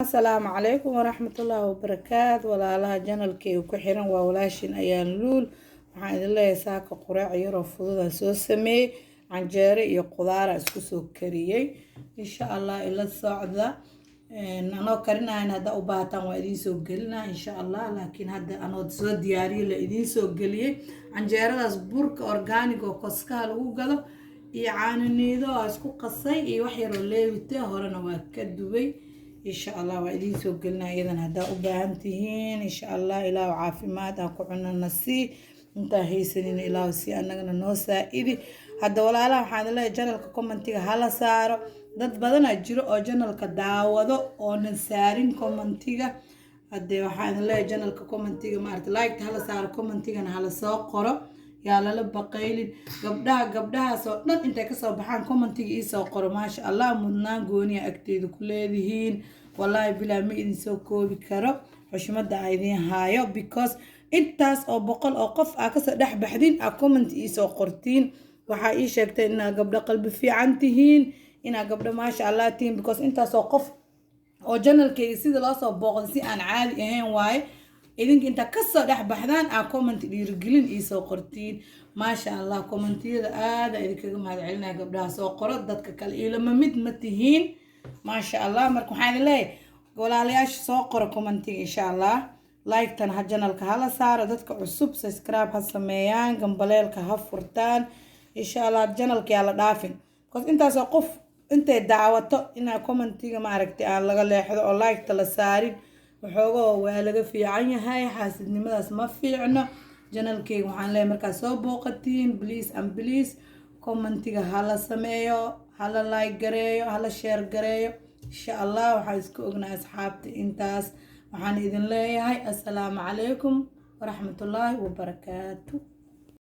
السلام عليكم ورحمة الله وبركاته ولا لها جنال كي وكحيران وولاشين أيان لول waxaan idin leeyahay saaka quraac yar oo fudud aan soo sameeyay canjeero iyo qudaar aan isku soo kariyay insha Allah ila socda anoo karinayna hada u baahan waa idin soo gelinaa insha Allah laakiin hada anoo soo diyaariyay la idin soo geliyay canjeeradaas burka organic oo koska lagu gado iyo caananiido isku qasay iyo wax yar oo leewitay horena waa ka dubay إن شاء الله وعدين سوق لنا إذا هدا وبهانتهين إن شاء الله إلى وعافيمات أكو عنا النسي أنت هي سنين إلى وسي أننا نوسا إذي هدا ولا لا حان الله جنال كومنتيga hala saaro dad badan jiro oo janalka daawado oo nasaarin commentiga hadee waxaan leeyahay janalka commentiga maarta like hala saaro commentigana hala soo qoro yaa la baqaylin gabdhaha soo dhan intay ka soo baxaan commentiga ii soo qoro ma sha Allah mudnaan gooniya agteedu ku leedihiin wallahi bilaa ma idin soo koobi karo xushmada ay idin haayo because intaas oo boqol oo qof aa ka soo dhex baxdin aa comment ii soo qortiin waxa ii sheegtay in gabdha qalbi fiican tihiin ina gabdha ma sha Allah tiin because intaas oo qof oo janalkayga sida loo soo booqdo si aan caadi ahayn waaye idinka inta ka soo dhex baxdaan aa comment dhiirigelin ii soo qortiin ma sha Allah commentiyada aad idinkaga mahad celinaa gabdhaha soo qoro dadka kale ilama mid ma tihiin ma sha Allah marka waxaan leeyahay walaalayaasha soo qoro commentiga insha Allah like tan ha janalka hala saaro dadka cusub subscribe ha sameeyaan gambaleelka ha furtaan insha Allah janalka yaa la dhaafin because intaas oo qof intay daawato ina commentiga ma aragtay aan laga leexdo oo like ta la saarin waxoogaa waa laga fiican yahay xaasidnimadaas ma fiicno janalkayga waxaan leeyahay markaa soo booqatiin please commentiga hala sameeyo hala like gareeyo hala share gareeyo insha Allah waxaan isku ognahay asxaabta intaas waxaan idin leeyahay assalaamu calaykum waraxmatullaahi wabarakaatuh